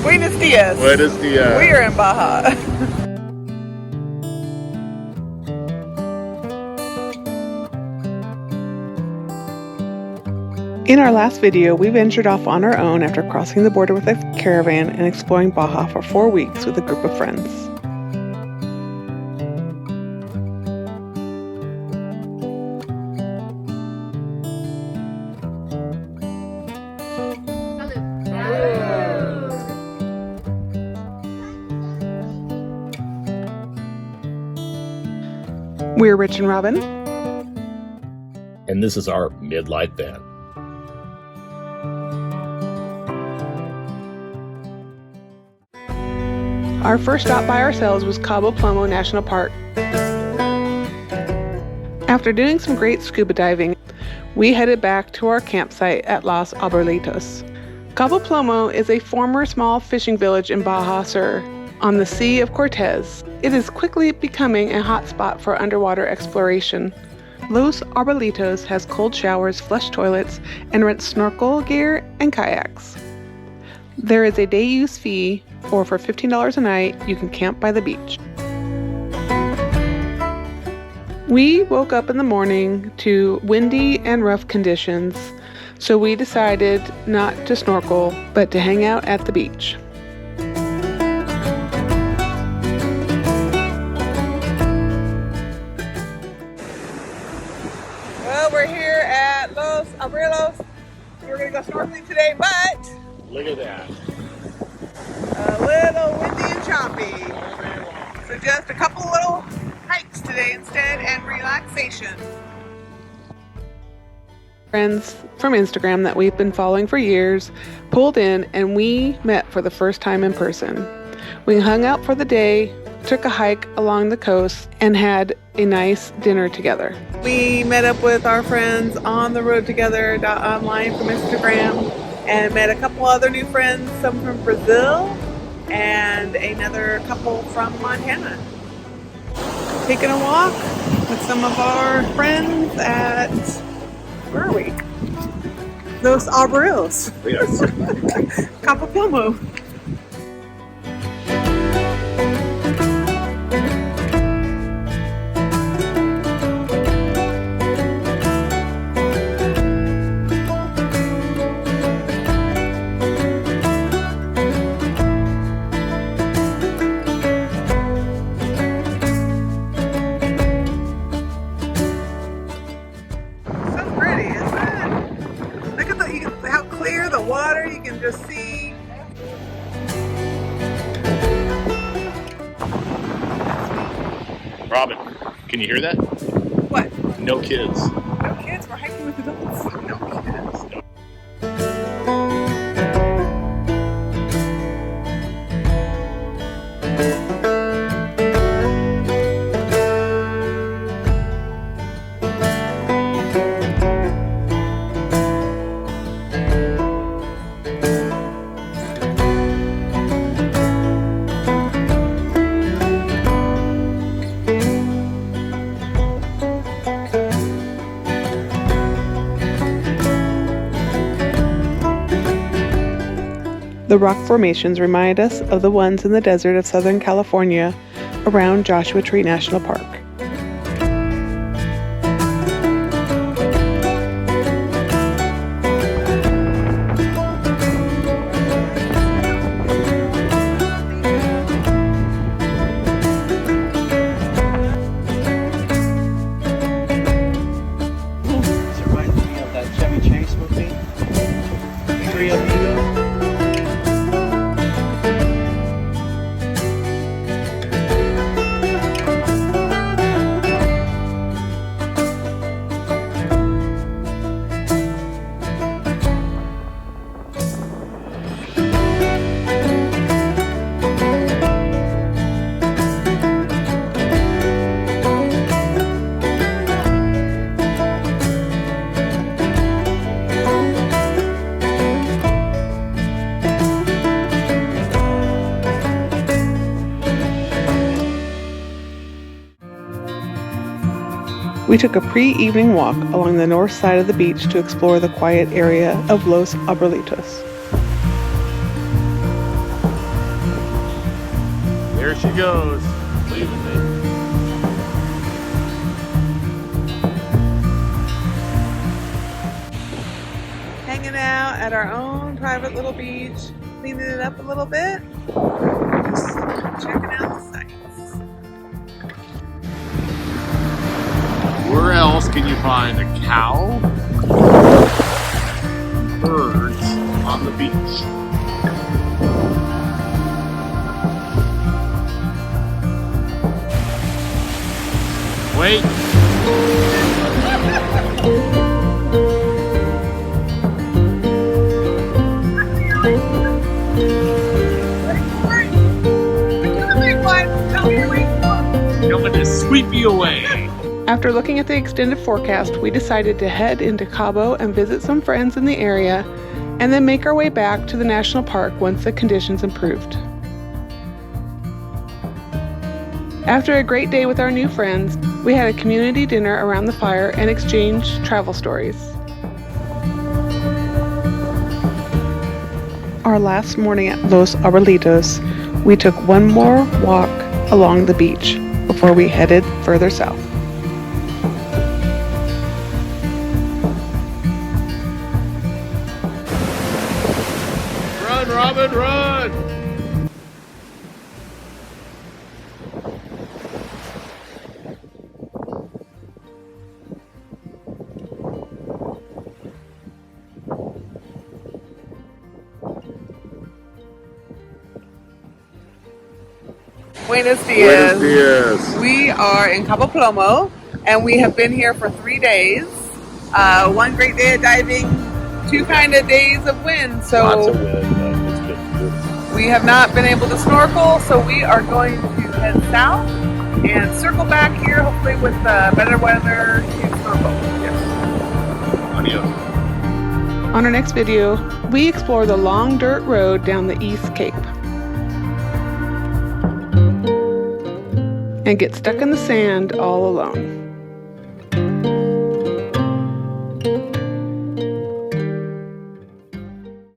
Buenos dias. Buenos dias. We are in Baja. In our last video, we ventured off on our own after crossing the border with a caravan and exploring Baja for 4 weeks with a group of friends. We're Rich and Robin. And this is our midlife van. Our first stop by ourselves was Cabo Pulmo National Park. After doing some great scuba diving, we headed back to our campsite at Los Arbolitos. Cabo Pulmo is a former small fishing village in Baja Sur on the Sea of Cortez. It is quickly becoming a hotspot for underwater exploration. Los Arbolitos has cold showers, flush toilets, and rents snorkel gear and kayaks. There is a day use fee, or for $15 a night, you can camp by the beach. We woke up in the morning to windy and rough conditions, so we decided not to snorkel, but to hang out at the beach. Well, we're here at Los Arbolitos. We're going to go snorkeling today, but Look at that. a little windy and choppy. So just a couple little hikes today instead and relaxation. Friends from Instagram that we've been following for years pulled in and we met for the first time in person. We hung out for the day, took a hike along the coast, and had a nice dinner together. We met up with our friends on the road together online from Instagram and met a couple other new friends, some from Brazil and another couple from Montana. Taking a walk with some of our friends at, where are we? Los Arbolitos. Yes. Cabo Pulmo. Water, you can just see. Robin, can you hear that? What? No kids. No kids? We're hiking with adults. No kids. The rock formations remind us of the ones in the desert of Southern California around Joshua Tree National Park. This reminds me of that Chevy Chase movie. 3 Amigos. We took a pre-evening walk along the north side of the beach to explore the quiet area of Los Arbolitos. she goes. Leaving me. Hanging out at our own private little beach, cleaning it up a little bit, just checking out the sights. Where else can you find a cow? Birds on the beach. Wait. Coming to sweep you away. After looking at the extended forecast, we decided to head into Cabo and visit some friends in the area, and then make our way back to the national park once the conditions improved. After a great day with our new friends, we had a community dinner around the fire and exchanged travel stories. Our last morning at Los Arbolitos, we took one more walk along the beach before we headed further south. Run, Robin, run! Buenos dias. Buenos dias. We are in Cabo Pulmo, and we have been here for 3 days. One great day of diving, 2 kind of days of wind. So Lots of wind, but it's been good. we have not been able to snorkel, so we are going to head south and circle back here, hopefully with better weather to snorkel. Yes. Adios. On our next video, we explore the long dirt road down the East Cape and get stuck in the sand all alone.